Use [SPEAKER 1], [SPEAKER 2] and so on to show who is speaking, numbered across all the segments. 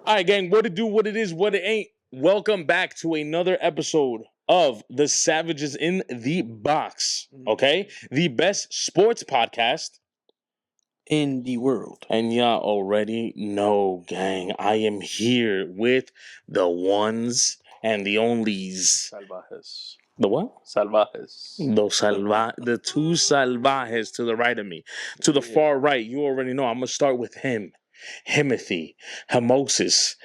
[SPEAKER 1] All right, gang, what it do, what it is, what it ain't. Welcome back to another episode of the Savages in the Box, okay? The best sports podcast
[SPEAKER 2] in the world.
[SPEAKER 1] And y'all already know, gang, I am here with the ones and the onlys.
[SPEAKER 3] Salvajes.
[SPEAKER 1] The what?
[SPEAKER 3] Salvajes.
[SPEAKER 1] The two salvajes to the right of me. To the far right, you already know. I'm going to start with him. Himothy, Hemosis.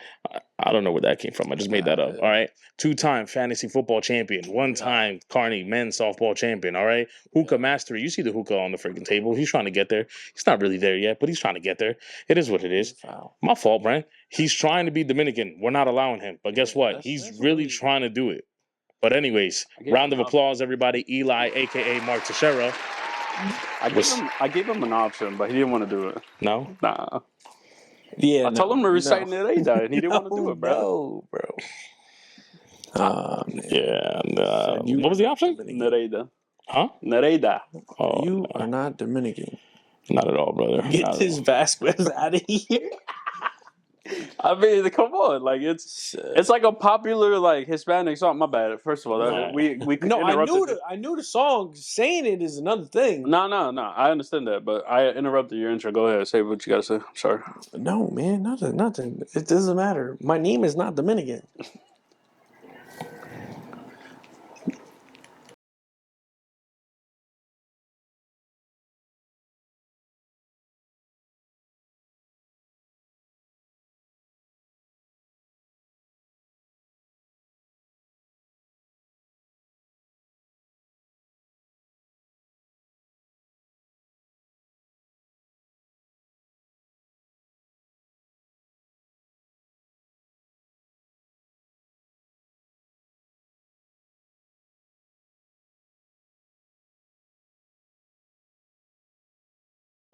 [SPEAKER 1] I don't know where that came from. I just made that up. All right. 2-time fantasy football champion. 1-time Carney men's softball champion. All right. Hookah mastery. You see the hookah on the freaking table. He's trying to get there. He's not really there yet, but he's trying to get there. It is what it is. My fault, Brian. He's trying to be Dominican. We're not allowing him. But guess what? He's really trying to do it. But anyways, round of applause, everybody. Eli, a.k.a. Mark Teixeira.
[SPEAKER 3] I gave him an option, but he didn't want to do it.
[SPEAKER 1] No?
[SPEAKER 3] Nah.
[SPEAKER 2] Yeah,
[SPEAKER 3] I told him to recite Nereida, and he didn't want to do it, bro.
[SPEAKER 2] No, bro.
[SPEAKER 1] Yeah. What was the option?
[SPEAKER 3] Nereida.
[SPEAKER 1] Huh?
[SPEAKER 3] Nereida.
[SPEAKER 2] Oh, you are not Dominican.
[SPEAKER 1] Not at all, brother.
[SPEAKER 2] Get this Vasquez out of here.
[SPEAKER 3] I mean, come on, like it's like a popular like Hispanic song. My bad. First of all, we
[SPEAKER 2] no, I knew the song. Saying it is another thing.
[SPEAKER 3] No. I understand that, but I interrupted your intro. Go ahead, say what you gotta say. Sorry.
[SPEAKER 2] No, man, nothing. It doesn't matter. My name is not Dominican.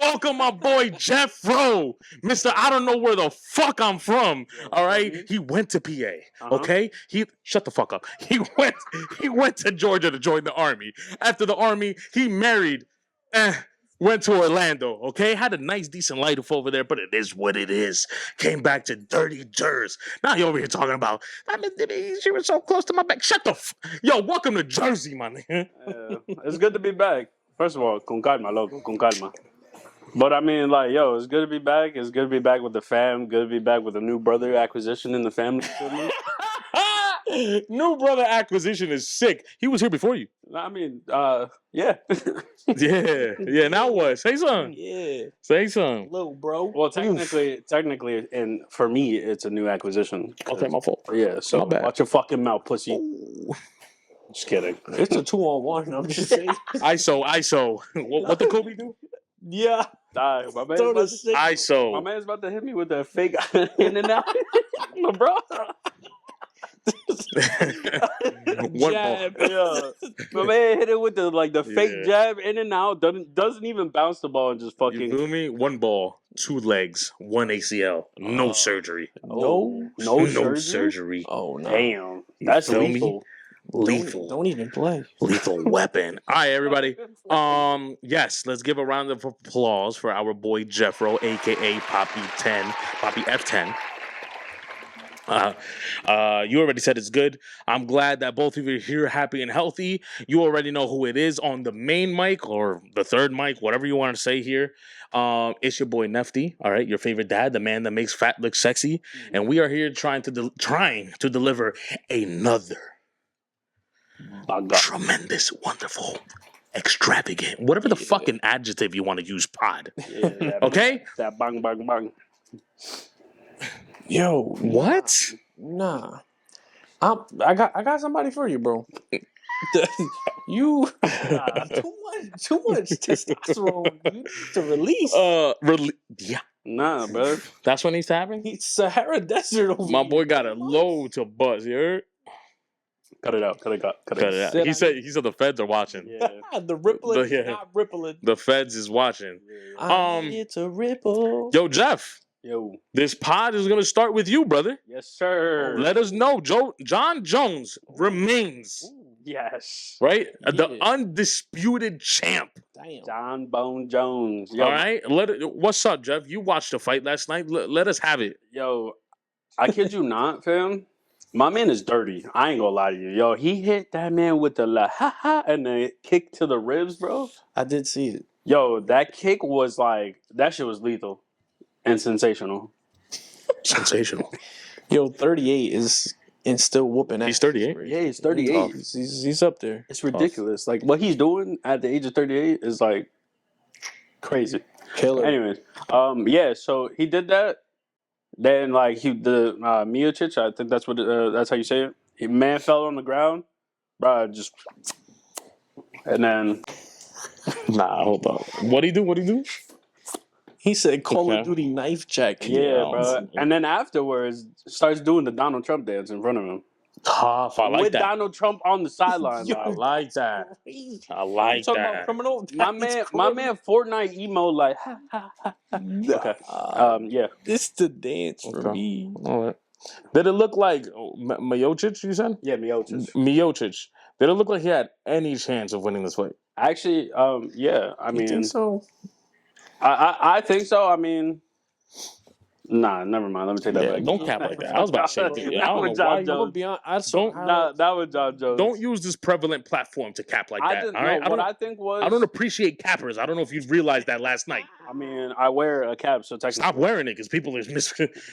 [SPEAKER 1] Welcome, my boy Jeffro, Mr. I don't know where the fuck I'm from. All right, he went to PA. Okay, he shut the fuck up. He went to Georgia to join the army. After the army, he married. Went to Orlando. Okay, had a nice, decent life over there, but it is what it is. Came back to dirty Jersey. Now you over here talking about she was so close to my back. Shut the yo. Welcome to Jersey, man.
[SPEAKER 3] It's good to be back. First of all, con calma, loco, con calma. But I mean, like, yo, it's good to be back. It's good to be back with the fam. Good to be back with a new brother acquisition in the family.
[SPEAKER 1] New brother acquisition is sick. He was here before you.
[SPEAKER 3] I mean, yeah.
[SPEAKER 1] yeah. Now what? Say something.
[SPEAKER 2] Yeah.
[SPEAKER 1] Say something.
[SPEAKER 2] Little bro.
[SPEAKER 3] Well, technically, and for me, it's a new acquisition.
[SPEAKER 1] Okay, my fault.
[SPEAKER 3] Yeah, so
[SPEAKER 1] my bad.
[SPEAKER 3] Watch your fucking mouth, pussy.
[SPEAKER 1] Ooh.
[SPEAKER 3] Just kidding.
[SPEAKER 2] It's a 2-on-1. I'm just saying.
[SPEAKER 1] ISO. What the Kobe do?
[SPEAKER 2] Yeah.
[SPEAKER 3] My man's about to hit me with that fake in and out. Bro.
[SPEAKER 1] One jab.
[SPEAKER 3] Ball. Yeah. My man hit it with the fake jab in and out. Doesn't even bounce the ball and just fucking.
[SPEAKER 1] You feel me? 1 ball, 2 legs, 1 ACL. No surgery.
[SPEAKER 3] No surgery.
[SPEAKER 2] Oh no.
[SPEAKER 3] Damn. That's lethal.
[SPEAKER 1] Lethal.
[SPEAKER 2] Don't even play.
[SPEAKER 1] Lethal weapon. All right, everybody. Yes, let's give a round of applause for our boy Jeffro, aka Poppy F10. You already said it's good. I'm glad that both of you are here, happy and healthy. You already know who it is on the main mic or the third mic, whatever you want to say here. It's your boy Nefty, all right, your favorite dad, the man that makes fat look sexy, and we are here trying to deliver another tremendous, wonderful, extravagant, whatever the fucking adjective you want to use, pod.
[SPEAKER 3] Yeah,
[SPEAKER 1] okay?
[SPEAKER 3] That bang, bang, bang.
[SPEAKER 1] Yo, what?
[SPEAKER 2] Nah. I got somebody for you, bro. You too much testosterone you need to release.
[SPEAKER 1] Yeah.
[SPEAKER 3] Nah, bro.
[SPEAKER 1] That's what needs to happen?
[SPEAKER 2] It's Sahara Desert over
[SPEAKER 1] My boy got a load to buzz, you heard?
[SPEAKER 3] Cut it out.
[SPEAKER 1] He said the feds are watching.
[SPEAKER 2] Yeah. The rippling is not rippling.
[SPEAKER 1] The feds is watching.
[SPEAKER 2] It's a ripple.
[SPEAKER 1] Yo, Jeff.
[SPEAKER 3] Yo.
[SPEAKER 1] This pod is going to start with you, brother.
[SPEAKER 3] Yes, sir.
[SPEAKER 1] Let us know. John Jones remains.
[SPEAKER 3] Yes.
[SPEAKER 1] Right? Yeah. The undisputed champ.
[SPEAKER 2] Damn.
[SPEAKER 3] John Bone Jones. Yo.
[SPEAKER 1] All right? What's up, Jeff? You watched the fight last night. Let us have it.
[SPEAKER 3] Yo, I kid you not, fam. My man is dirty. I ain't gonna lie to you. Yo, he hit that man with the la ha ha and the kick to the ribs, bro.
[SPEAKER 2] I did see it.
[SPEAKER 3] Yo, that kick was like, that shit was lethal and sensational.
[SPEAKER 1] Sensational.
[SPEAKER 2] Yo, 38 is and still whooping ass.
[SPEAKER 1] He's 38?
[SPEAKER 3] Yeah, he's 38.
[SPEAKER 2] He's up there.
[SPEAKER 3] It's ridiculous. Like, what he's doing at the age of 38 is like crazy.
[SPEAKER 2] Killer.
[SPEAKER 3] Anyways, yeah, so he did that. Then, like, Miocic, I think that's how you say it. Man fell on the ground, bro. And then
[SPEAKER 1] Nah, hold on. What'd he do?
[SPEAKER 2] He said Call
[SPEAKER 1] Okay.
[SPEAKER 2] of Duty knife check.
[SPEAKER 3] yeah, bro. And then afterwards, starts doing the Donald Trump dance in front of him
[SPEAKER 1] Tough. I like
[SPEAKER 3] with
[SPEAKER 1] that.
[SPEAKER 3] Donald Trump on the sideline.
[SPEAKER 2] Yo,
[SPEAKER 1] I
[SPEAKER 3] Like,
[SPEAKER 1] like that. I
[SPEAKER 2] You
[SPEAKER 1] like
[SPEAKER 2] talking about
[SPEAKER 1] that.
[SPEAKER 2] criminal?
[SPEAKER 3] my man, Fortnite emo, like, ha ha ha. Okay, yeah.
[SPEAKER 2] This the dance for
[SPEAKER 1] Okay.
[SPEAKER 2] me.
[SPEAKER 1] All right. Did it look like Miocic, you said?
[SPEAKER 3] Yeah, Miocic.
[SPEAKER 1] Miocic. Did it look like he had any chance of winning this fight?
[SPEAKER 3] Actually, yeah. I
[SPEAKER 2] You
[SPEAKER 3] mean,
[SPEAKER 2] think so?
[SPEAKER 3] I think so. I mean, nah, never mind. Let me take that back.
[SPEAKER 1] Don't cap like that. I was about to say, dude, I don't know why.
[SPEAKER 2] I'm gonna be honest. I saw
[SPEAKER 1] Don't-
[SPEAKER 2] how
[SPEAKER 3] That was John Jones.
[SPEAKER 1] Don't use this prevalent platform to cap like
[SPEAKER 3] I
[SPEAKER 1] that.
[SPEAKER 3] didn't
[SPEAKER 1] all
[SPEAKER 3] know.
[SPEAKER 1] right?
[SPEAKER 3] What I think was.
[SPEAKER 1] I don't appreciate cappers. I don't know if you realized that last night.
[SPEAKER 3] I mean, I wear a cap, so technically.
[SPEAKER 1] Stop wearing it because people is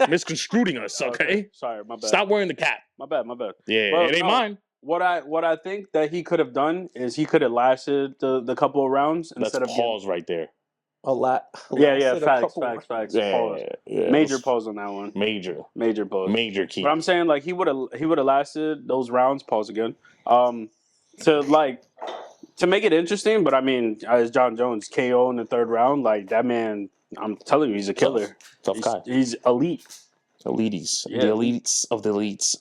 [SPEAKER 1] misconstruing us. Okay?
[SPEAKER 3] Sorry, my bad.
[SPEAKER 1] Stop wearing the cap.
[SPEAKER 3] My bad.
[SPEAKER 1] Yeah,
[SPEAKER 3] Well,
[SPEAKER 1] it ain't
[SPEAKER 3] no.
[SPEAKER 1] mine.
[SPEAKER 3] What I think that he could have done is he could have lasted the couple of rounds
[SPEAKER 1] Let's
[SPEAKER 3] instead of
[SPEAKER 1] pause right there.
[SPEAKER 2] a lot.
[SPEAKER 3] Yeah, facts.
[SPEAKER 1] Yeah,
[SPEAKER 3] Pause.
[SPEAKER 1] yeah,
[SPEAKER 3] Major
[SPEAKER 1] let's-
[SPEAKER 3] pause on that one.
[SPEAKER 1] Major
[SPEAKER 3] Pause.
[SPEAKER 1] key.
[SPEAKER 3] But I'm saying like he would have lasted those rounds. Pause again. To make it interesting. But I mean, as John Jones KO in the third round, like that man, I'm telling you, he's a killer.
[SPEAKER 1] Tough guy.
[SPEAKER 3] He's elite.
[SPEAKER 1] Elites.
[SPEAKER 3] Yeah.
[SPEAKER 1] The elites of the elites.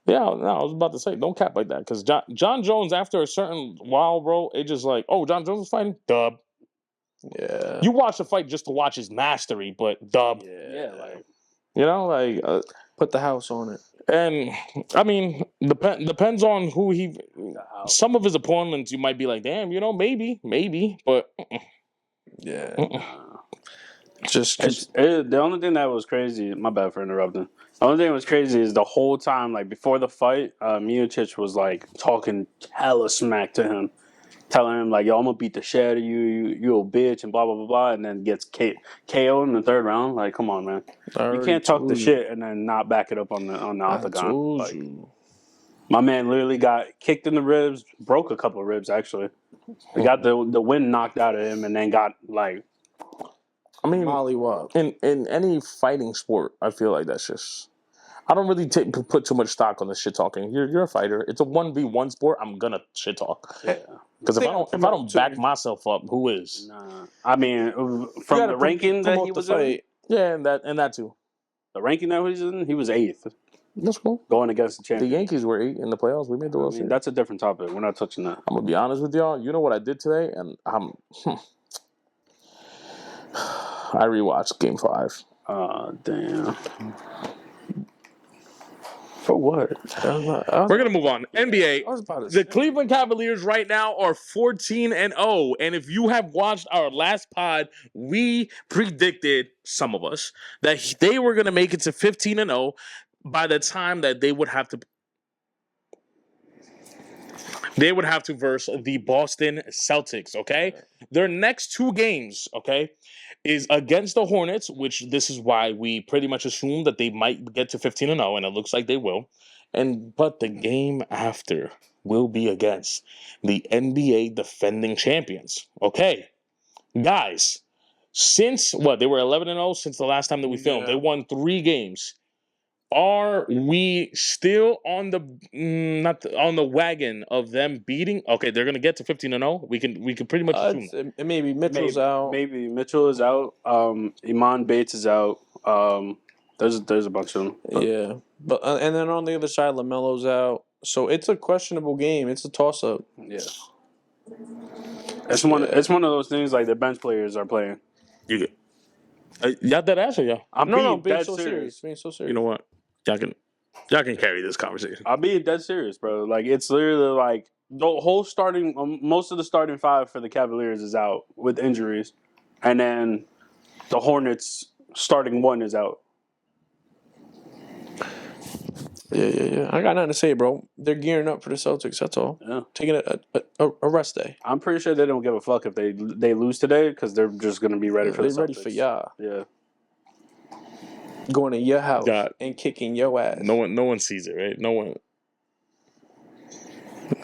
[SPEAKER 1] Yeah, no, I was about to say, don't cap like that. Because John Jones, after a certain while, bro, it just like, oh, John Jones is fighting? Dub.
[SPEAKER 2] Yeah.
[SPEAKER 1] You watch the fight just to watch his mastery, but dub.
[SPEAKER 3] Yeah, like
[SPEAKER 1] You know, like...
[SPEAKER 2] Put the house on it.
[SPEAKER 1] and, I mean, depends on who he... Some of his opponents, you might be like, damn, you know, maybe. But...
[SPEAKER 2] Yeah.
[SPEAKER 3] Just the only thing that was crazy. My bad for interrupting. The only thing that was crazy is the whole time, like before the fight, Miocic was like talking hella smack to him, telling him like, "Yo, I'm gonna beat the shit out of you, you a bitch," and blah blah blah blah, and then gets KO in the third round. Like, come on, man, you can't talk the shit and then not back it up on the octagon. Like, my man literally got kicked in the ribs, broke a couple of ribs actually. He got the wind knocked out of him, and then got like.
[SPEAKER 1] I mean,
[SPEAKER 2] mollywop.
[SPEAKER 1] In any fighting sport, I feel like that's just... I don't really put too much stock on the shit talking. You're a fighter. It's a 1v1 sport. I'm gonna shit talk. Because if I don't back myself up, who is?
[SPEAKER 3] Nah. I mean, from the ranking that he was in,
[SPEAKER 1] yeah, and that too.
[SPEAKER 3] The ranking that he was in, he was 8th.
[SPEAKER 1] That's cool.
[SPEAKER 3] Going against the champion.
[SPEAKER 1] The Yankees were 8 in the playoffs. We made the World Series.
[SPEAKER 3] That's a different topic. We're not touching that.
[SPEAKER 1] I'm gonna be honest with y'all. You know what I did today, and I rewatched Game 5.
[SPEAKER 3] Damn. For what?
[SPEAKER 1] We're gonna move on. NBA. The Cleveland Cavaliers right now are 14-0, and if you have watched our last pod, we predicted, some of us, that they were gonna make it to 15-0 by the time that they would have to verse the Boston Celtics. Okay, their next 2 games, okay, is against the Hornets, which this is why we pretty much assume that they might get to 15-0, and it looks like they will. But the game after will be against the NBA defending champions. Okay, guys, since they were 11-0 since the last time that we filmed. They won 3 games. Are we still on the not on the wagon of them beating? Okay, they're gonna get to 15-0. We can pretty much assume that.
[SPEAKER 2] Maybe Mitchell's out.
[SPEAKER 3] Maybe Mitchell is out. Iman Bates is out. There's a bunch of them.
[SPEAKER 2] Yeah, but and then on the other side, LaMelo's out. So it's a questionable game. It's a toss up.
[SPEAKER 3] Yeah. It's one of those things like the bench players are playing.
[SPEAKER 1] You y'all dead ass or y'all?
[SPEAKER 3] I'm
[SPEAKER 2] being so serious. Being so serious.
[SPEAKER 1] You know what? Y'all can carry this conversation.
[SPEAKER 3] I'm being dead serious, bro. Like it's literally like the whole starting, most of the starting 5 for the Cavaliers is out with injuries, and then the Hornets starting 1 is out.
[SPEAKER 2] Yeah. I got nothing to say, bro. They're gearing up for the Celtics. That's all.
[SPEAKER 3] Yeah.
[SPEAKER 2] Taking a rest day.
[SPEAKER 3] I'm pretty sure they don't give a fuck if they lose today because they're just gonna be ready for the Celtics.
[SPEAKER 2] They're ready for y'all.
[SPEAKER 3] Yeah.
[SPEAKER 2] Going to your house and kicking your ass.
[SPEAKER 1] No one sees it, right? No one.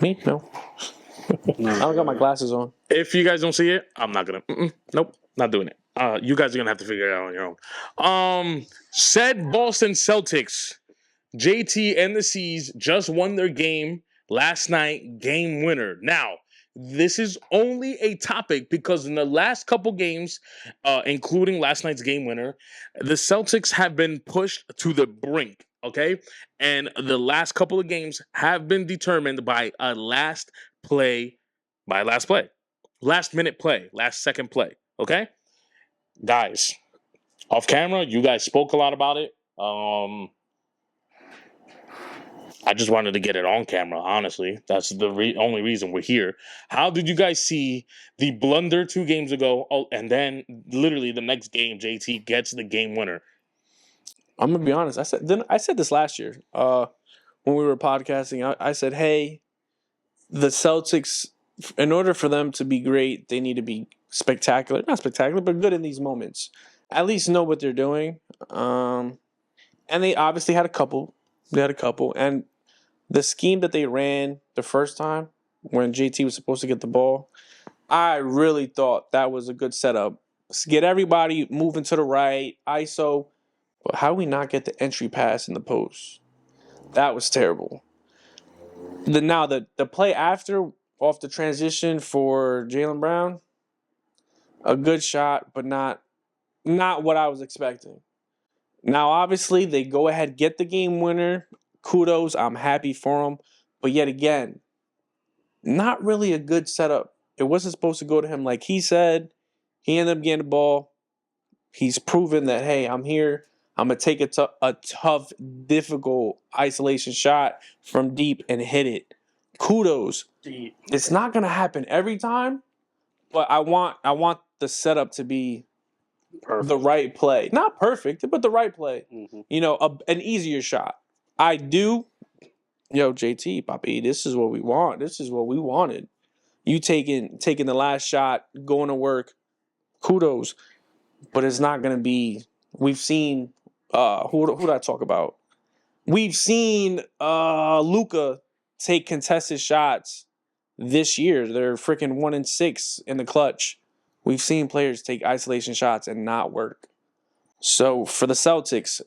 [SPEAKER 2] Me? No. I don't got my glasses on.
[SPEAKER 1] If you guys don't see it, I'm not gonna. Nope, not doing it. You guys are gonna have to figure it out on your own. Said Boston Celtics, JT and the C's just won their game last night, game winner. Now, this is only a topic because in the last couple games, including last night's game winner, the Celtics have been pushed to the brink, okay? And the last couple of games have been determined by a last minute play, last second play, okay? Guys, off camera, you guys spoke a lot about it. I just wanted to get it on camera, honestly. That's the only reason we're here. How did you guys see the blunder 2 games ago? Oh, and then literally the next game, JT gets the game winner.
[SPEAKER 2] I'm gonna be honest. I said this last year when we were podcasting. I said, hey, the Celtics, in order for them to be great, they need to be spectacular. Not spectacular, but good in these moments. At least know what they're doing. And they obviously had a couple. And the scheme that they ran the first time when JT was supposed to get the ball, I really thought that was a good setup. Get everybody moving to the right, ISO. But how do we not get the entry pass in the post? That was terrible. The play after, off the transition for Jaylen Brown, a good shot, but not what I was expecting. Now, obviously, they go ahead, get the game winner. Kudos, I'm happy for them. But yet again, not really a good setup. It wasn't supposed to go to him like he said. He ended up getting the ball. He's proven that, hey, I'm here. I'm going to take a tough, difficult isolation shot from deep and hit it. Kudos.
[SPEAKER 3] Deep.
[SPEAKER 2] It's not going to happen every time, but I want the setup to be perfect. The right play. Not perfect, but the right play. Mm-hmm. You know, an easier shot. I do. Yo, JT, Papi, this is what we want. This is what we wanted. You taking the last shot, going to work. Kudos. But it's not going to be. We've seen. Who did I talk about? We've seen Luka take contested shots this year. They're freaking 1-6 in the clutch. We've seen players take isolation shots and not work. So for the Celtics,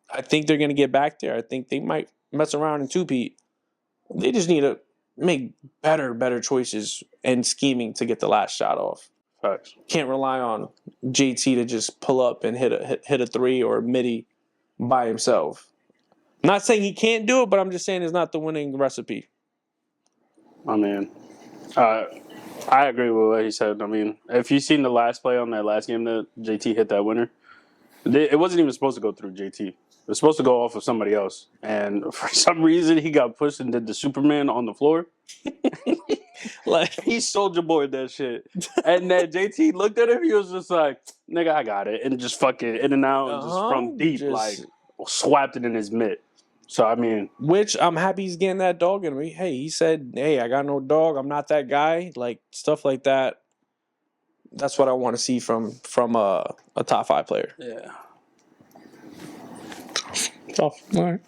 [SPEAKER 2] I think they're going to get back there. I think they might mess around and two-peat. They just need to make better choices and scheming to get the last shot off.
[SPEAKER 3] Facts.
[SPEAKER 2] Can't rely on JT to just pull up and hit a three or a midi by himself. I'm not saying he can't do it, but I'm just saying it's not the winning recipe.
[SPEAKER 3] I mean, I agree with what he said. I mean, if you've seen the last play on that last game that JT hit that winner, it wasn't even supposed to go through JT. It was supposed to go off of somebody else. And for some reason, he got pushed and did the Superman on the floor. Like, he soldier boyed that shit. And then JT looked at him, he was just like, nigga, I got it. And just fucking in and out, and just from deep, like, swapped it in his mitt. So, I mean.
[SPEAKER 2] Which I'm happy he's getting that dog in me. Hey, he said, hey, I got no dog. I'm not that guy. Like, stuff like that. That's what I want to see from a top 5 player.
[SPEAKER 3] Yeah.
[SPEAKER 1] Tough. All right.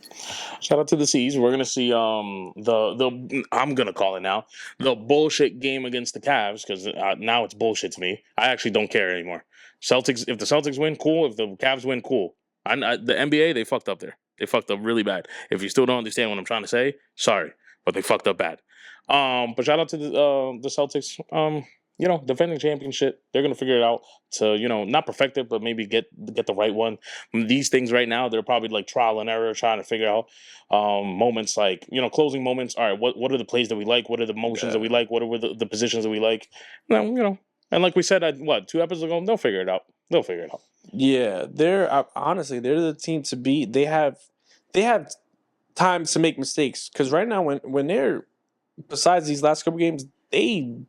[SPEAKER 1] Shout out to the C's. We're gonna see the I'm gonna call it now the bullshit game against the Cavs because now it's bullshit to me. I actually don't care anymore. Celtics. If the Celtics win, cool. If the Cavs win, cool. The NBA, they fucked up there. They fucked up really bad. If you still don't understand what I'm trying to say, sorry, but they fucked up bad. But shout out to the Celtics. Defending championship, they're going to figure it out to, not perfect it, but maybe get the right one. These things right now, they're probably like trial and error trying to figure out moments like, closing moments. All right, what are the plays that we like? What are the motions that we like? What are the positions that we like? And like we said, 2 episodes ago, they'll figure it out.
[SPEAKER 2] Yeah, they're the team to beat. They have times to make mistakes because right now when they're, besides these last couple games, they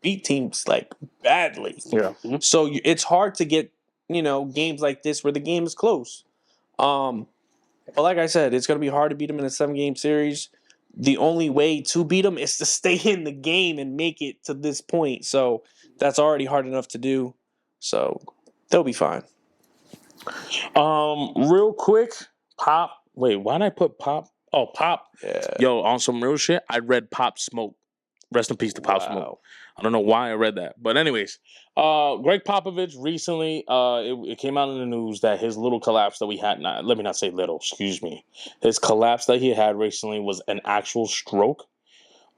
[SPEAKER 2] beat teams like badly.
[SPEAKER 3] Yeah.
[SPEAKER 2] So it's hard to get, games like this where the game is close. But like I said, it's going to be hard to beat them in a 7-game series. The only way to beat them is to stay in the game and make it to this point. So that's already hard enough to do. So they'll be fine.
[SPEAKER 1] Real quick, Pop. Wait, why did I put Pop? Oh, Pop.
[SPEAKER 2] Yeah.
[SPEAKER 1] Yo, on some real shit, I read Pop Smoke. Rest in peace to Pop Smoke. I don't know why I read that. But anyways, Greg Popovich recently, it came out in the news that his little collapse that we had, let me not say little, excuse me. His collapse that he had recently was an actual stroke.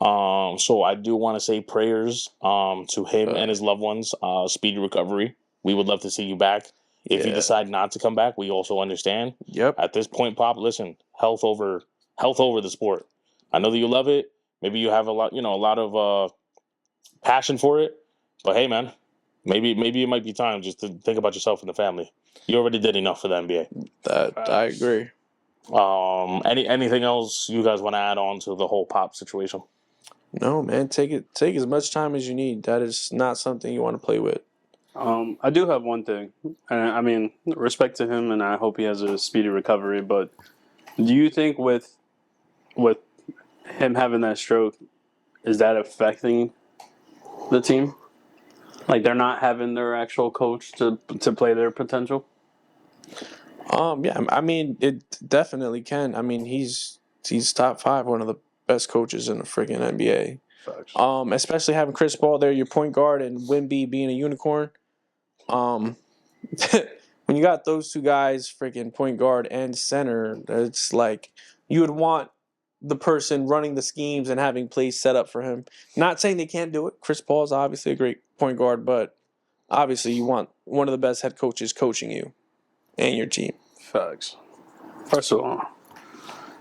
[SPEAKER 1] So I do want to say prayers to him and his loved ones, speedy recovery. We would love to see you back. If you decide not to come back, we also understand.
[SPEAKER 2] Yep.
[SPEAKER 1] At this point, Pop, listen, health over the sport. I know that you love it. Maybe you have a lot of passion for it. But hey, man, maybe it might be time just to think about yourself and the family. You already did enough for the NBA.
[SPEAKER 2] I agree.
[SPEAKER 1] Anything else you guys want to add on to the whole Pop situation?
[SPEAKER 2] No, man. Take as much time as you need. That is not something you want to play with.
[SPEAKER 3] I do have one thing. I mean, respect to him, and I hope he has a speedy recovery. But do you think with him having that stroke, is that affecting the team? Like they're not having their actual coach to play their potential?
[SPEAKER 2] Yeah, I mean, it definitely can. I mean, he's top 5, one of the best coaches in the freaking NBA.
[SPEAKER 3] Facts.
[SPEAKER 2] Especially having Chris Paul there, your point guard, and Wemby being a unicorn. When you got those two guys, freaking point guard and center, it's like you would want the person running the schemes and having plays set up for him. Not saying they can't do it. Chris Paul is obviously a great point guard, but obviously you want one of the best head coaches coaching you and your team.
[SPEAKER 3] Facts. First of all,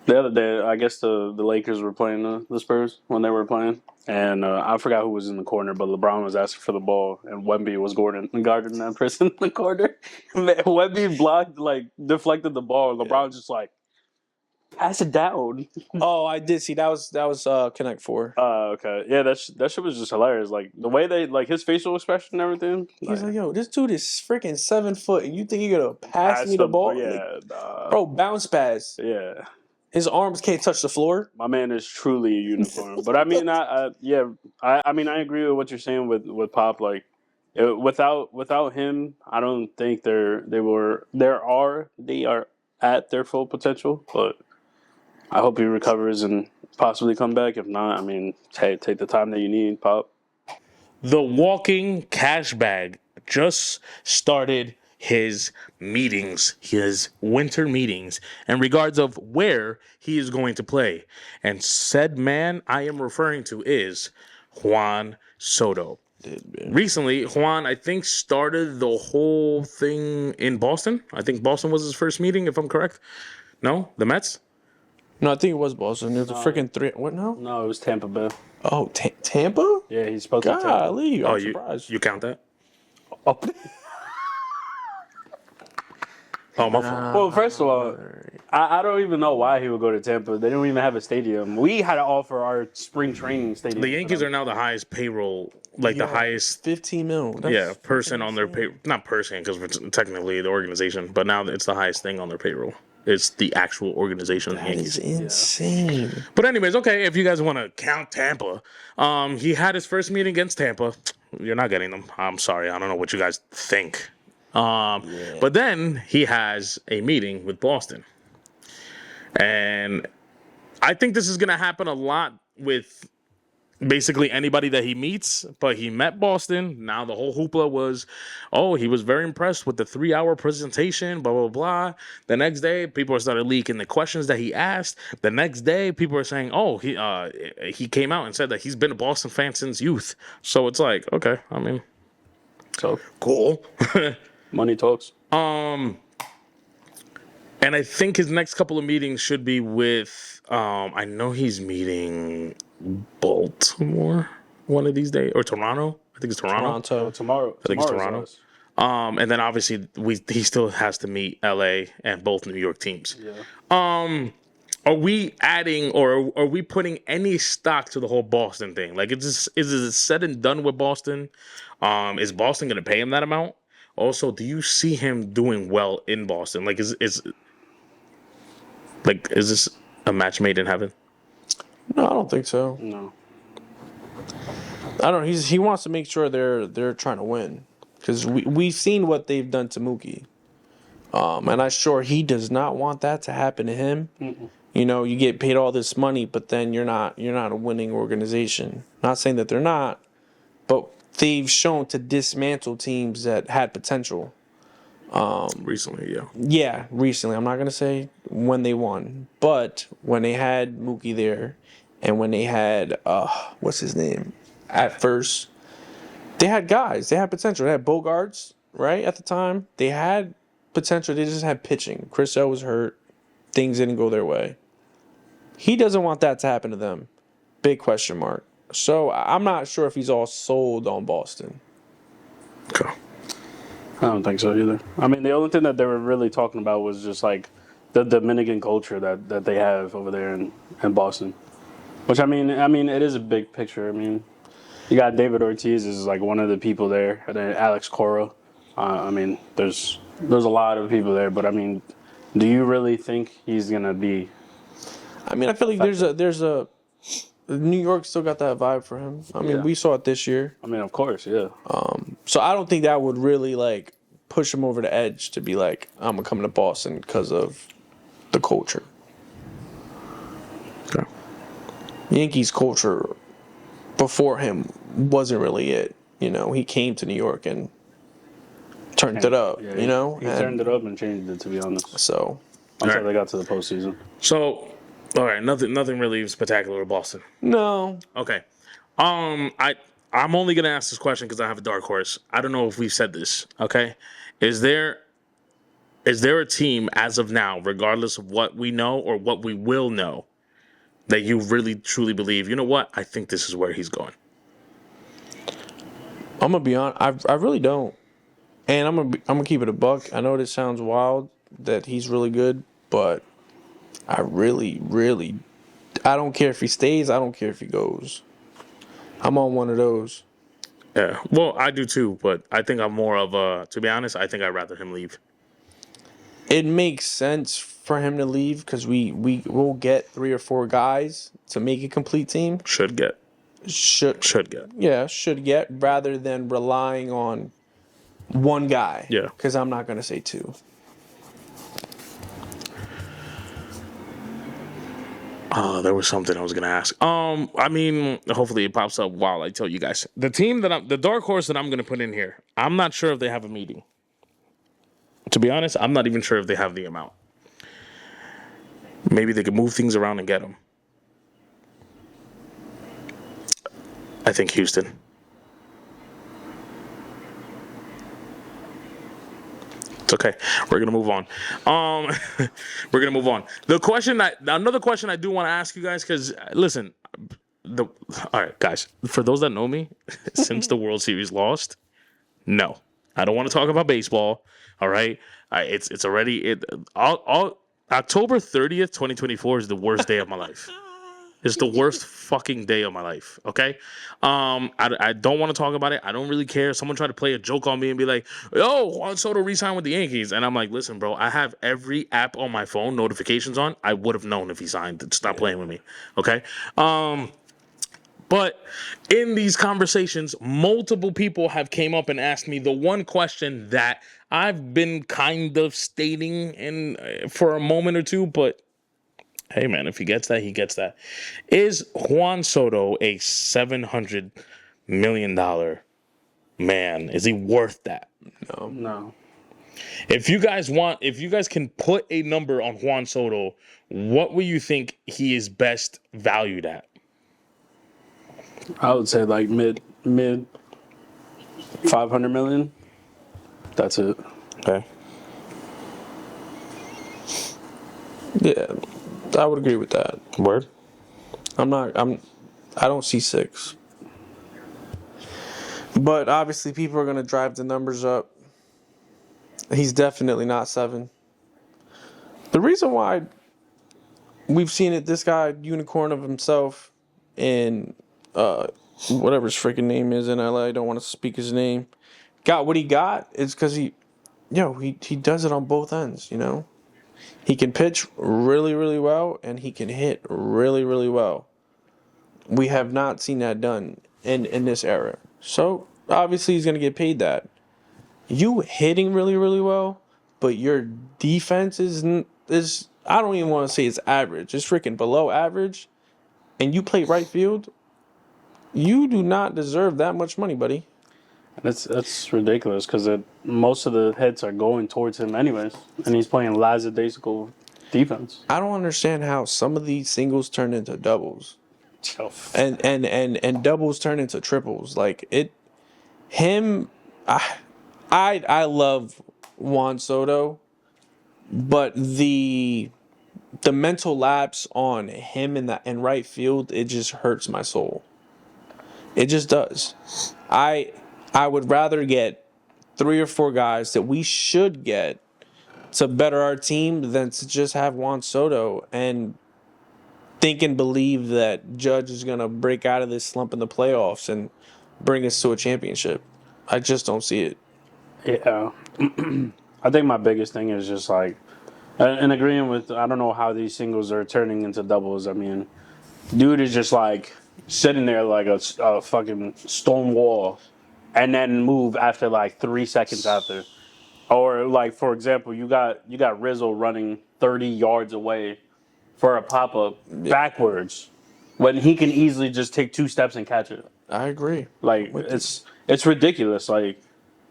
[SPEAKER 3] the other day, I guess the Lakers were playing the Spurs when they were playing. And I forgot who was in the corner, but LeBron was asking for the ball, and Wemby was guarding that person in the corner. Man, Wemby blocked, deflected the ball. LeBron was just like, pass it down.
[SPEAKER 2] Oh, I did see that was Connect 4.
[SPEAKER 3] Okay. Yeah, that shit was just hilarious. Like, the way they, his facial expression and everything.
[SPEAKER 2] He's like, yo, this dude is freaking 7 foot, and you think you're going to pass me the ball?
[SPEAKER 3] Yeah.
[SPEAKER 2] Bro, bounce pass.
[SPEAKER 3] Yeah.
[SPEAKER 2] His arms can't touch the floor.
[SPEAKER 3] My man is truly a unicorn. But I mean, I agree with what you're saying with Pop. Like, without him, I don't think they are at their full potential. But I hope he recovers and possibly come back. If not, I mean, hey, take the time that you need, Pop.
[SPEAKER 1] The walking cash bag just started his meetings, his winter meetings, in regards of where he is going to play. And said man I am referring to is Juan Soto. Recently, Juan, I think, started the whole thing in Boston. I think Boston was his first meeting, if I'm correct. No? The Mets?
[SPEAKER 2] No, I think it was Boston. It was a freaking 3. What now?
[SPEAKER 3] No, it was Tampa Bay.
[SPEAKER 2] Oh, Tampa?
[SPEAKER 3] Yeah, he's supposed to Tampa.
[SPEAKER 2] Golly, I'm surprised.
[SPEAKER 1] You count that?
[SPEAKER 3] Oh.
[SPEAKER 1] Oh, my fault.
[SPEAKER 3] Well, first of all, I don't even know why he would go to Tampa. They don't even have a stadium. We had to offer our spring training stadium.
[SPEAKER 1] The Yankees are now the highest payroll, the highest
[SPEAKER 2] 15 mil.
[SPEAKER 1] person on their pay. Not person, because we're technically the organization, but now it's the highest thing on their payroll. It's the actual organization.
[SPEAKER 2] That is insane.
[SPEAKER 1] Yeah. But anyways, okay, if you guys want to count Tampa, he had his first meeting against Tampa. You're not getting them. I'm sorry. I don't know what you guys think. But then he has a meeting with Boston. And I think this is going to happen a lot with basically anybody that he meets. But he met Boston. Now the whole hoopla was, he was very impressed with the 3-hour presentation, blah, blah, blah. The next day, people started leaking the questions that he asked. The next day, people are saying, he came out and said that he's been a Boston fan since youth. So it's like, okay, I mean,
[SPEAKER 3] so
[SPEAKER 1] cool.
[SPEAKER 3] Money talks.
[SPEAKER 1] And I think his next couple of meetings should be with, I know he's meeting Baltimore one of these days, or Toronto. I think it's Toronto.
[SPEAKER 3] Tomorrow.
[SPEAKER 1] I think it's Toronto. And then obviously he still has to meet LA and both New York teams. Yeah. Are we adding or are we putting any stock to the whole Boston thing? Like, is it said and done with Boston? Is Boston going to pay him that amount? Also, do you see him doing well in Boston? Like, Like, is this a match made in heaven?
[SPEAKER 2] No, I don't think so.
[SPEAKER 3] No.
[SPEAKER 2] I don't. He wants to make sure they're trying to win because we've seen what they've done to Mookie, and I'm sure he does not want that to happen to him.
[SPEAKER 3] Mm-mm.
[SPEAKER 2] You know, you get paid all this money, but then you're not a winning organization. Not saying that they're not, but they've shown to dismantle teams that had potential.
[SPEAKER 1] Recently, yeah.
[SPEAKER 2] Yeah, recently. I'm not gonna say when they won, but when they had Mookie there, and when they had what's his name at first, they had guys. They had potential. They had Bogarts, right, at the time. They had potential. They just had pitching. Chris Sale was hurt. Things didn't go their way. He doesn't want that to happen to them. Big question mark. So I'm not sure if he's all sold on Boston.
[SPEAKER 1] Okay.
[SPEAKER 3] I don't think so either. I mean, the only thing that they were really talking about was just like the Dominican culture that they have over there in Boston. Which I mean, it is a big picture. I mean, you got David Ortiz is like one of the people there, and then Alex Cora. I mean, there's a lot of people there, but I mean, do you really think he's gonna be?
[SPEAKER 2] I mean, I feel like there's a New York still got that vibe for him. I mean, we saw it this year.
[SPEAKER 3] I mean, of course, yeah.
[SPEAKER 2] So I don't think that would really like push him over the edge to be like, I'm gonna come to Boston because of the culture.
[SPEAKER 1] Okay.
[SPEAKER 2] Yankees culture before him wasn't really it. You know, he came to New York and turned it up.
[SPEAKER 3] Yeah,
[SPEAKER 2] you know,
[SPEAKER 3] he turned it up and changed it. To be honest,
[SPEAKER 2] so
[SPEAKER 3] until they got to the postseason.
[SPEAKER 1] So, all right, nothing really spectacular with Boston.
[SPEAKER 2] no,
[SPEAKER 1] Okay. I'm only gonna ask this question because I have a dark horse. I don't know if we've said this. Okay, is there a team as of now, regardless of what we know or what we will know, that you really truly believe? You know what? I think this is where he's going.
[SPEAKER 2] I'm gonna be honest. I really don't, and I'm gonna keep it a buck. I know this sounds wild that he's really good, but I really, really, I don't care if he stays. I don't care if he goes. I'm on one of those.
[SPEAKER 1] Yeah. Well, I do too, but I think I'm more of a. To be honest, I think I'd rather him leave.
[SPEAKER 2] It makes sense for him to leave because we will get 3 or 4 guys to make a complete team.
[SPEAKER 1] Should get.
[SPEAKER 2] Yeah, should get rather than relying on one guy.
[SPEAKER 1] Yeah.
[SPEAKER 2] Because I'm not gonna say 2.
[SPEAKER 1] There was something I was gonna ask. I mean, hopefully it pops up while I tell you guys. The team the dark horse that I'm gonna put in here. I'm not sure if they have a meeting. To be honest, I'm not even sure if they have the amount. Maybe they could move things around and get them. I think Houston. It's okay. We're gonna move on. We're gonna move on. Another question I do want to ask you guys, because listen, all right, guys. For those that know me, since the World Series lost, no, I don't want to talk about baseball. All right, it's already all October 30th, 2024 is the worst day of my life. It's the worst fucking day of my life, okay? I don't want to talk about it. I don't really care. Someone tried to play a joke on me and be like, yo, Juan Soto re-signed with the Yankees. And I'm like, listen, bro, I have every app on my phone, notifications on. I would have known if he signed. Stop playing with me, okay? But in these conversations, multiple people have came up and asked me the one question that I've been kind of stating for a moment or two, but hey, man, if he gets that, he gets that. Is Juan Soto a $700 million man? Is he worth that?
[SPEAKER 3] No.
[SPEAKER 1] If you guys can put a number on Juan Soto, what will you think he is best valued at?
[SPEAKER 3] I would say like mid 500 million. That's it.
[SPEAKER 1] Okay.
[SPEAKER 2] Yeah, I would agree with that.
[SPEAKER 1] Word?
[SPEAKER 2] I don't see 6. But obviously people are going to drive the numbers up. He's definitely not 7. The reason why we've seen it, this guy, unicorn of himself, in whatever his freaking name is in LA, I don't want to speak his name, got what he got is because he does it on both ends, you know? He can pitch really, really well, and he can hit really, really well. We have not seen that done in this era. So, obviously, he's going to get paid that. You hitting really, really well, but your defense is I don't even want to say it's average. It's freaking below average, and you play right field, you do not deserve that much money, buddy.
[SPEAKER 3] That's ridiculous because most of the hits are going towards him anyways, and he's playing lackadaisical defense.
[SPEAKER 2] I don't understand how some of these singles turn into doubles, and doubles turn into triples. Like I love Juan Soto, but the mental lapse on him in right field, it just hurts my soul. It just does. I would rather get 3 or 4 guys that we should get to better our team than to just have Juan Soto and think and believe that Judge is going to break out of this slump in the playoffs and bring us to a championship. I just don't see it.
[SPEAKER 3] Yeah. I think my biggest thing is just like, in agreeing with, I don't know how these singles are turning into doubles. I mean, dude is just like sitting there like a fucking stone wall and then move after like 3 seconds after. Or like, for example, you got Rizzo running 30 yards away for a pop-up backwards when he can easily just take 2 steps and catch it.
[SPEAKER 2] I agree.
[SPEAKER 3] Like, it's ridiculous. Like,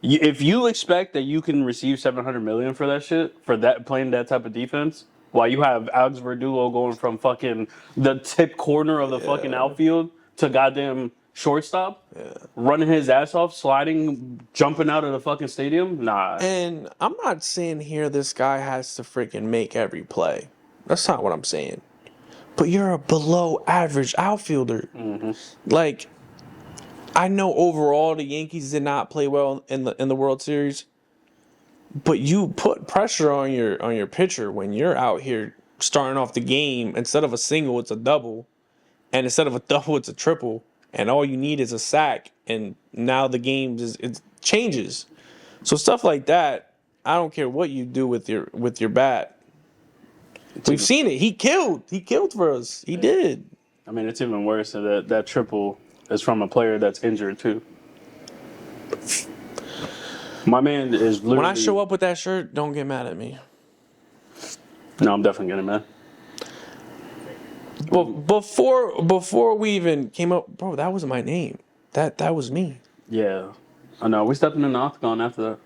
[SPEAKER 3] if you expect that you can receive $700 million for that shit, for that playing that type of defense, while you have Alex Verdugo going from fucking the tip corner of the fucking outfield to goddamn shortstop, running his ass off, sliding, jumping out of the fucking stadium, nah.
[SPEAKER 2] And I'm not saying here this guy has to freaking make every play. That's not what I'm saying. But you're a below average outfielder. Mm-hmm. Like, I know overall the Yankees did not play well in the World Series, but you put pressure on your pitcher when you're out here starting off the game. Instead of a single, it's a double, and instead of a double, it's a triple, and all you need is a sack, and now the game it changes. So stuff like that, I don't care what you do with your bat. We've seen it. He killed for us. He did.
[SPEAKER 3] I mean, it's even worse that triple is from a player that's injured too. My man is literally.
[SPEAKER 2] When I show up with that shirt, don't get mad at me.
[SPEAKER 3] No, I'm definitely getting mad.
[SPEAKER 2] Well, before we even came up, bro, that was my name. That was me.
[SPEAKER 3] Yeah, I know. We stepping in the octagon after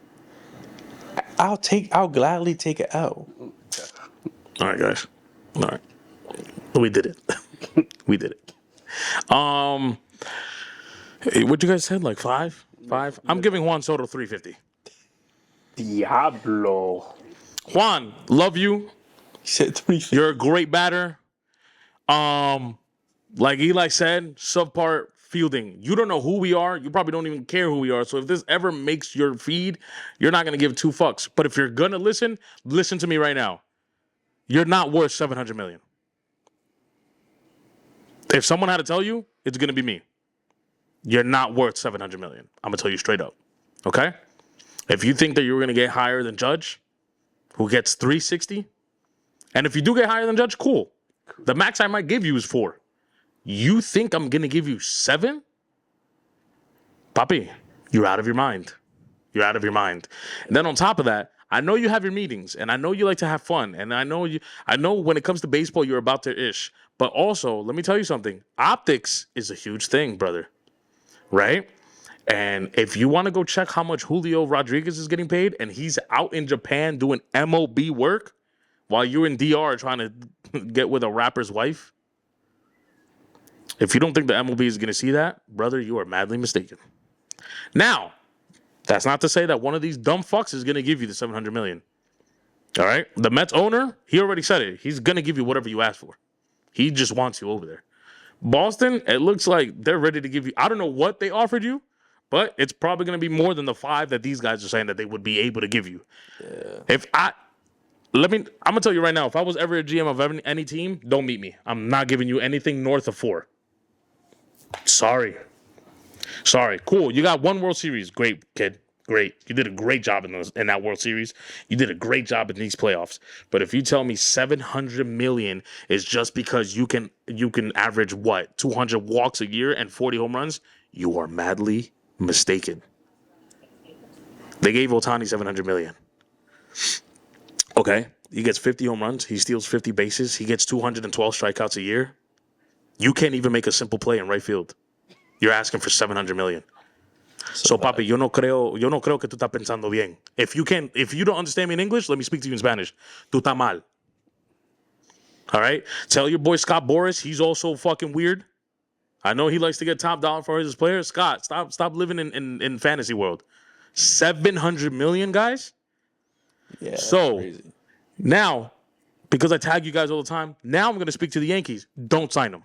[SPEAKER 3] that.
[SPEAKER 2] I'll gladly take an L.
[SPEAKER 1] All right, guys. All right, we did it. We did it. What you guys said, like 5? I'm giving Juan Soto 350.
[SPEAKER 3] Diablo.
[SPEAKER 1] Juan, love you.
[SPEAKER 2] He said 350.
[SPEAKER 1] You're a great batter. Like Eli said, subpar fielding. You don't know who we are. You probably don't even care who we are. So if this ever makes your feed, you're not gonna give 2 fucks. But if you're gonna listen to me right now. You're not worth $700 million. If someone had to tell you, it's gonna be me. You're not worth $700 million. I'm gonna tell you straight up. Okay? If you think that you're gonna get higher than Judge, who gets 360, and if you do get higher than Judge, cool. The max I might give you is 4. You think I'm gonna give you 7? Papi, you're out of your mind. You're out of your mind. And then on top of that, I know you have your meetings, and I know you like to have fun, and I know when it comes to baseball, you're about to ish. But also, let me tell you something. Optics is a huge thing, brother. Right? And if you want to go check how much Julio Rodriguez is getting paid, and he's out in Japan doing MOB work while you're in DR trying to get with a rapper's wife, if you don't think the MLB is going to see that, brother, you are madly mistaken. Now, that's not to say that one of these dumb fucks is going to give you the $700 million. All right? The Mets owner, he already said it. He's going to give you whatever you ask for. He just wants you over there. Boston, it looks like they're ready to give you. I don't know what they offered you, but it's probably going to be more than the 5 that these guys are saying that they would be able to give you. Yeah. I'm going to tell you right now, if I was ever a GM of any team, don't meet me. I'm not giving you anything north of 4. Sorry. Cool. You got 1 World Series. Great, kid. Great. You did a great job in that World Series. You did a great job in these playoffs. But if you tell me $700 million is just because you can average what 200 walks a year and 40 home runs, you are madly mistaken. They gave Ohtani $700 million. Okay, he gets 50 home runs. He steals 50 bases. He gets 212 strikeouts a year. You can't even make a simple play in right field. You're asking for $700 million. So, papi, yo no creo que tú estás pensando bien. If you don't understand me in English, let me speak to you in Spanish. Tú estás mal. All right? Tell your boy Scott Boras, he's also fucking weird. I know he likes to get top dollar for his players. Scott, stop living in fantasy world. $700 million, guys?
[SPEAKER 2] Yeah, that's
[SPEAKER 1] so,
[SPEAKER 2] crazy.
[SPEAKER 1] Now, because I tag you guys all the time, now I'm going to speak to the Yankees. Don't sign them.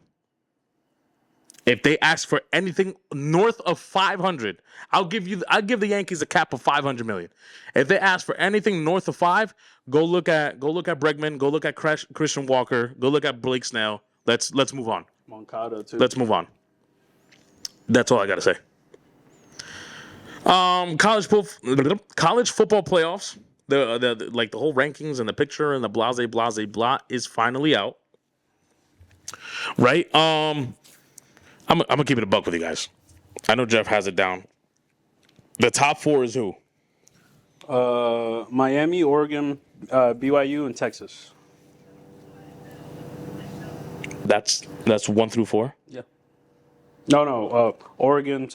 [SPEAKER 1] If they ask for anything north of 500, I'll give the Yankees a cap of 500 million. If they ask for anything north of 5, go look at Bregman, go look at Christian Walker, go look at Blake Snell. Let's move on.
[SPEAKER 3] Moncada too.
[SPEAKER 1] Let's move on. That's all I got to say. College football playoffs. The whole rankings and the picture and the blah is finally out. Right? I'm gonna keep it a buck with you guys. I know Jeff has it down. The top 4 is who?
[SPEAKER 3] Miami, Oregon, BYU, and Texas.
[SPEAKER 1] That's 1 through 4?
[SPEAKER 3] Yeah. No. Oregon,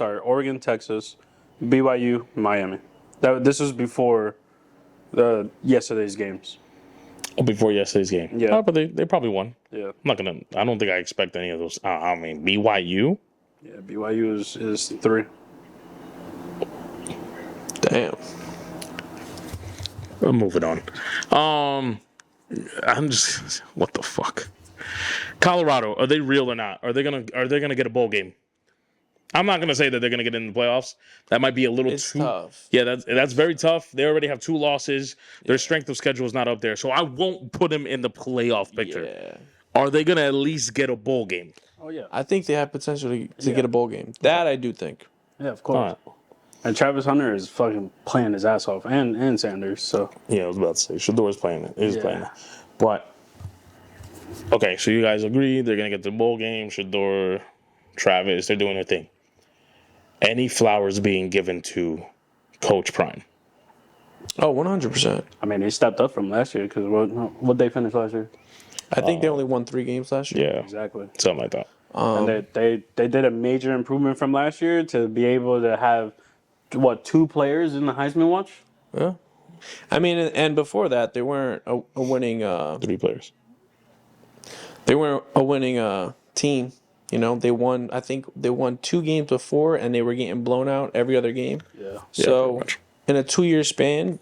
[SPEAKER 3] Texas, BYU, Miami. This was before yesterday's games.
[SPEAKER 1] Oh, before yesterday's game.
[SPEAKER 3] Yeah.
[SPEAKER 1] Oh, but they probably won.
[SPEAKER 3] Yeah.
[SPEAKER 1] I don't think I expect any of those. BYU?
[SPEAKER 3] Yeah, BYU is 3.
[SPEAKER 2] Damn.
[SPEAKER 1] We're moving on. I'm just what the fuck? Colorado, are they real or not? Are they gonna get a bowl game? I'm not gonna say that they're gonna get in the playoffs. That might be a little too
[SPEAKER 2] tough.
[SPEAKER 1] Yeah, that's very tough. They already have 2 losses. Their strength of schedule is not up there, so I won't put them in the playoff picture.
[SPEAKER 2] Yeah.
[SPEAKER 1] Are they gonna at least get a bowl game?
[SPEAKER 3] Oh yeah.
[SPEAKER 2] I think they have potential to get a bowl game. That I do think.
[SPEAKER 3] Yeah, of course. And Travis Hunter is fucking playing his ass off, and Sanders. So
[SPEAKER 1] yeah, I was about to say Shador's playing it. He's playing it, but okay. So you guys agree they're gonna get the bowl game? Shador, Travis, they're doing their thing. Any flowers being given to Coach Prime?
[SPEAKER 2] Oh, 100%.
[SPEAKER 3] I mean, they stepped up from last year because what they finished last year?
[SPEAKER 2] I think they only won 3 games last year.
[SPEAKER 1] Yeah,
[SPEAKER 3] Exactly.
[SPEAKER 1] something like that.
[SPEAKER 3] And they did a major improvement from last year to be able to have 2 players in the Heisman watch.
[SPEAKER 2] Yeah. I mean, and before that, they weren't a winning.
[SPEAKER 1] 3 players.
[SPEAKER 2] They weren't a winning team. You know, they won. I think they won 2 games before, and they were getting blown out every other game.
[SPEAKER 3] Yeah.
[SPEAKER 2] So in a 2-year span,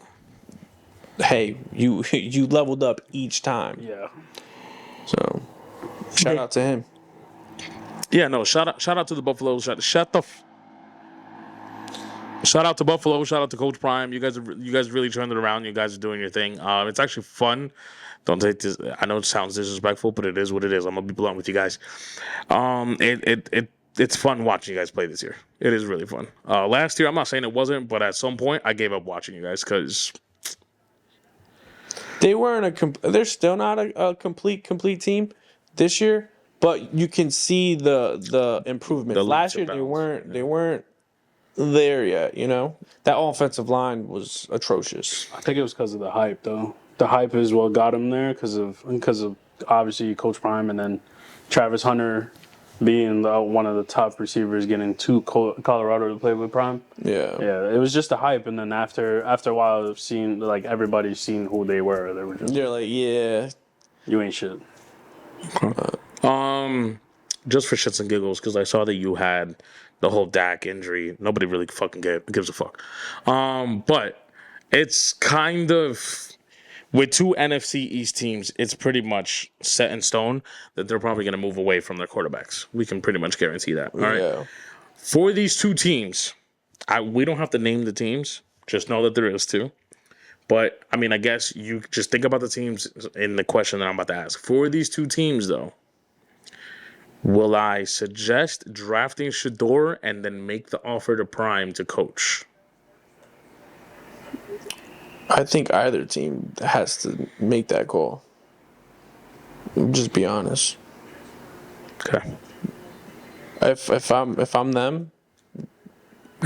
[SPEAKER 2] hey, you leveled up each time.
[SPEAKER 3] Yeah.
[SPEAKER 2] So shout out to him.
[SPEAKER 1] Yeah, no. Shout out to the Buffalo. Shout out to Buffalo. Shout out to Coach Prime. You guys really turned it around. You guys are doing your thing. It's actually fun. Don't take this. I know it sounds disrespectful, but it is what it is. I'm gonna be blunt with you guys. It's fun watching you guys play this year. It is really fun. Last year, I'm not saying it wasn't, but at some point, I gave up watching you guys because
[SPEAKER 2] they weren't they're still not a complete team this year, but you can see the improvement. Last year, they weren't there yet. You know, that offensive line was atrocious.
[SPEAKER 3] I think it was because of the hype, though. The hype is what got him there because of obviously Coach Prime and then Travis Hunter being one of the top receivers, getting to Colorado to play with Prime.
[SPEAKER 2] Yeah.
[SPEAKER 3] Yeah, it was just the hype, and then after a while of seeing everybody's seen who they were,
[SPEAKER 2] They're like, yeah,
[SPEAKER 3] you ain't shit.
[SPEAKER 1] Just for shits and giggles, because I saw that you had the whole Dak injury. Nobody really fucking gives a fuck. But it's kind of with 2 NFC East teams, it's pretty much set in stone that they're probably going to move away from their quarterbacks. We can pretty much guarantee that. All right.
[SPEAKER 2] Yeah.
[SPEAKER 1] For these 2 teams, we don't have to name the teams. Just know that there is 2. But, I mean, I guess you just think about the teams in the question that I'm about to ask. For these 2 teams, though, will I suggest drafting Shador and then make the offer to Prime to coach?
[SPEAKER 2] I think either team has to make that call. Just be honest.
[SPEAKER 1] Okay.
[SPEAKER 2] If I'm them,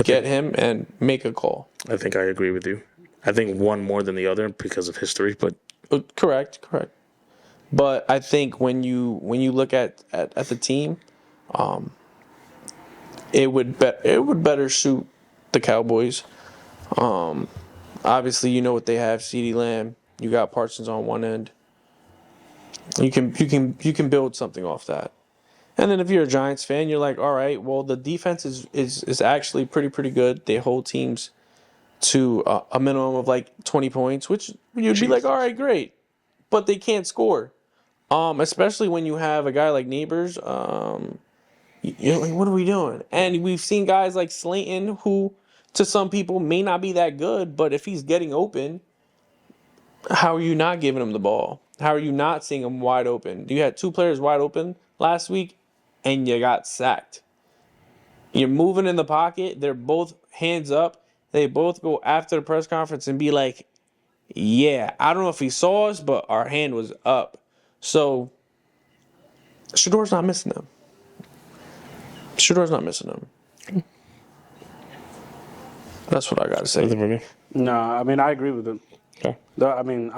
[SPEAKER 2] get him and make a call.
[SPEAKER 1] I think I agree with you. I think one more than the other because of history, but
[SPEAKER 2] Correct. But I think when you look at the team, it would better suit the Cowboys. Obviously, you know what they have: CeeDee Lamb. You got Parsons on one end. You can build something off that. And then if you're a Giants fan, you're like, all right, well, the defense is actually pretty good. They hold teams to a minimum of like 20 points, which you'd be like, all right, great. But they can't score. Especially when you have a guy like Neighbors. You're like, what are we doing? And we've seen guys like Slayton, who to some people may not be that good, but if he's getting open, how are you not giving him the ball? How are you not seeing him wide open? You had two players wide open last week, and you got sacked. You're moving in the pocket. They're both hands up. They both go after the press conference and be like, yeah, I don't know if he saw us, but our hand was up. So, Shador's not missing them. That's what I got to say.
[SPEAKER 3] No, I mean, I agree with him.
[SPEAKER 1] Okay.
[SPEAKER 3] I mean,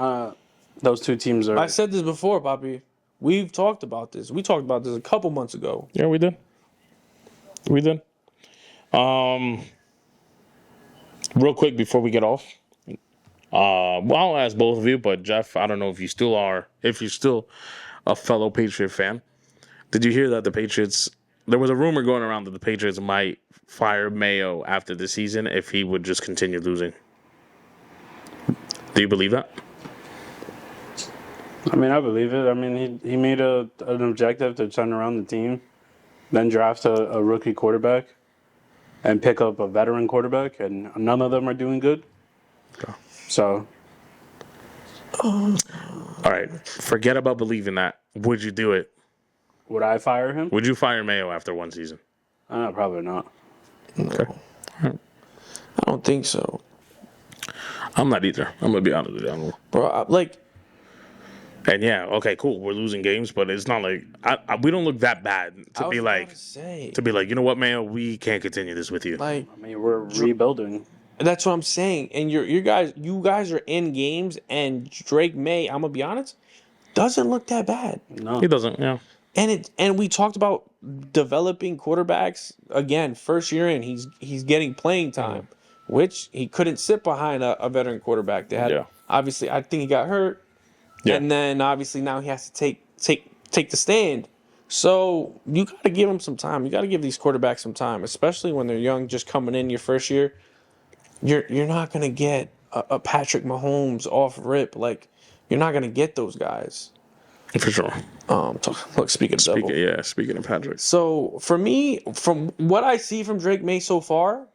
[SPEAKER 3] those two teams are.
[SPEAKER 2] I said this before, Poppy. We've talked about this. We talked about this a couple months ago.
[SPEAKER 1] Yeah, we did. Real quick before we get off. Well, I'll ask both of you, but Jeff, I don't know if you're still a fellow Patriot fan. Did you hear that the Patriots? There was a rumor going around that the Patriots might fire Mayo after the season if he would just continue losing. Do you believe that?
[SPEAKER 3] I mean, I believe it. I mean, he made an objective to turn around the team, then draft a rookie quarterback, and pick up a veteran quarterback, and none of them are doing good.
[SPEAKER 1] Okay.
[SPEAKER 3] So.
[SPEAKER 1] All right. Forget about believing that. Would you do it?
[SPEAKER 3] Would I fire him?
[SPEAKER 1] Would you fire Mayo after one season?
[SPEAKER 3] Probably not.
[SPEAKER 1] Okay.
[SPEAKER 2] I don't think so.
[SPEAKER 1] I'm not either. I'm going to be honest with you.
[SPEAKER 2] Bro,
[SPEAKER 1] and yeah, okay, cool. We're losing games, but it's not like we don't look that bad to be like, you know what, Mayo, we can't continue this with you.
[SPEAKER 2] Like,
[SPEAKER 3] I mean, we're rebuilding.
[SPEAKER 2] That's what I'm saying. And you guys are in games, and Drake May, I'm gonna be honest, doesn't look that bad.
[SPEAKER 3] No,
[SPEAKER 1] he doesn't. Yeah.
[SPEAKER 2] And we talked about developing quarterbacks again. First year in, he's getting playing time, which he couldn't sit behind a veteran quarterback. They had obviously, I think he got hurt, and then obviously now he has to take the stand. So you got to give him some time. You got to give these quarterbacks some time, especially when they're young, just coming in your first year. You're not gonna get a Patrick Mahomes off rip. Like, you're not gonna get those guys.
[SPEAKER 1] For sure.
[SPEAKER 2] Speaking
[SPEAKER 1] of Patrick.
[SPEAKER 2] So for me, from what I see from Drake May so far,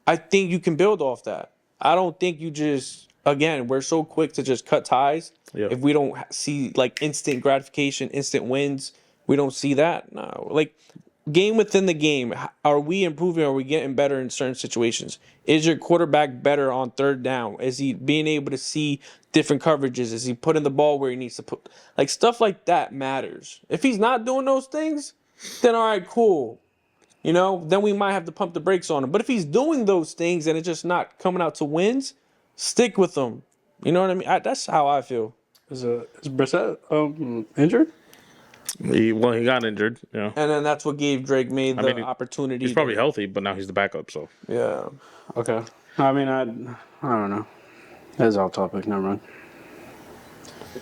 [SPEAKER 2] I think you can build off that. I don't think you just, again, we're so quick to just cut ties.
[SPEAKER 1] Yep.
[SPEAKER 2] If we don't see like instant gratification, instant wins, we don't see that. No, like game within the game, are we improving? Are we getting better in certain situations? Is your quarterback better on third down? Is he being able to see different coverages? Is he putting the ball where he needs to put? Like, stuff like that matters. If he's not doing those things, then all right, cool. You know, then we might have to pump the brakes on him. But if he's doing those things and it's just not coming out to wins, stick with him. You know what I mean? That's how I feel.
[SPEAKER 3] Is Brissett injured?
[SPEAKER 1] He got injured, yeah.
[SPEAKER 2] And then that's what gave Drake May the opportunity.
[SPEAKER 1] He's probably healthy, but now he's the backup, so.
[SPEAKER 2] Yeah.
[SPEAKER 3] Okay. I mean, I don't know. That's off topic. Never mind.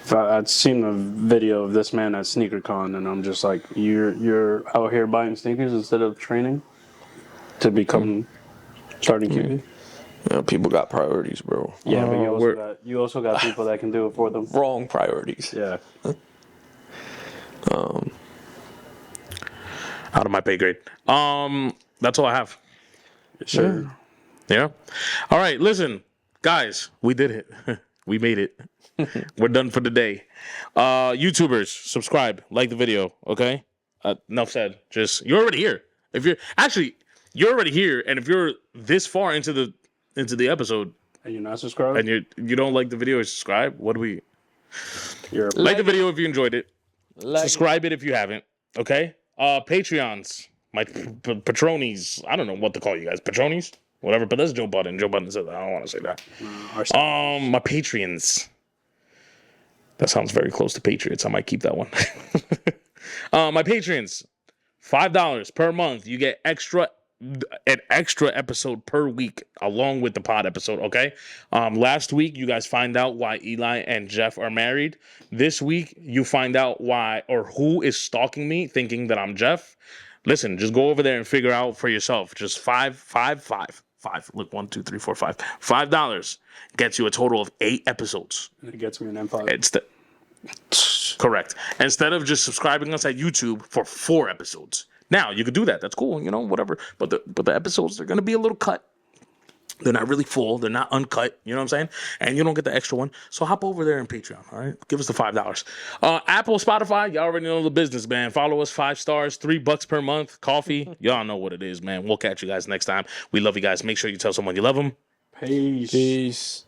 [SPEAKER 3] I'd seen a video of this man at SneakerCon, and I'm just like, you're out here buying sneakers instead of training to become starting QB?
[SPEAKER 2] Yeah, people got priorities, bro.
[SPEAKER 3] Yeah, but you also got people that can do it for them.
[SPEAKER 2] Wrong priorities.
[SPEAKER 3] Yeah.
[SPEAKER 1] Out of my pay grade. That's all I have.
[SPEAKER 3] Sure.
[SPEAKER 1] Yeah. All right, listen, guys, we did it. We made it. We're done for the day. YouTubers, subscribe, like the video, okay? Enough said. You're already here. You're already here, and if you're this far into the episode,
[SPEAKER 3] And you're not subscribed?
[SPEAKER 1] And you don't like the video or subscribe? What do we...
[SPEAKER 3] You're
[SPEAKER 1] Like the video if you enjoyed it.
[SPEAKER 2] Like
[SPEAKER 1] Subscribe it if you haven't. Okay? Patreons. My patronies. I don't know what to call you guys. Patronies? Whatever. But that's Joe Budden. Joe Budden said that. I don't want to say that. My Patreons. That sounds very close to Patriots. I might keep that one. My Patreons. $5 per month. You get an extra episode per week along with the pod episode, okay? Last week, you guys find out why Eli and Jeff are married. This week, you find out why or who is stalking me thinking that I'm Jeff. Listen, just go over there and figure out for yourself. Just five. Look, 1, 2, 3, 4, 5. $5 gets you a total of 8 episodes.
[SPEAKER 3] It gets me an empire.
[SPEAKER 1] Correct. Instead of just subscribing us at YouTube for 4 episodes. Now, you could do that. That's cool, whatever. But the episodes, they're going to be a little cut. They're not really full. They're not uncut. You know what I'm saying? And you don't get the extra one. So hop over there in Patreon, all right? Give us the $5. Apple, Spotify, y'all already know the business, man. Follow us 5 stars, $3 per month. Coffee, y'all know what it is, man. We'll catch you guys next time. We love you guys. Make sure you tell someone you love them.
[SPEAKER 3] Peace.
[SPEAKER 2] Peace.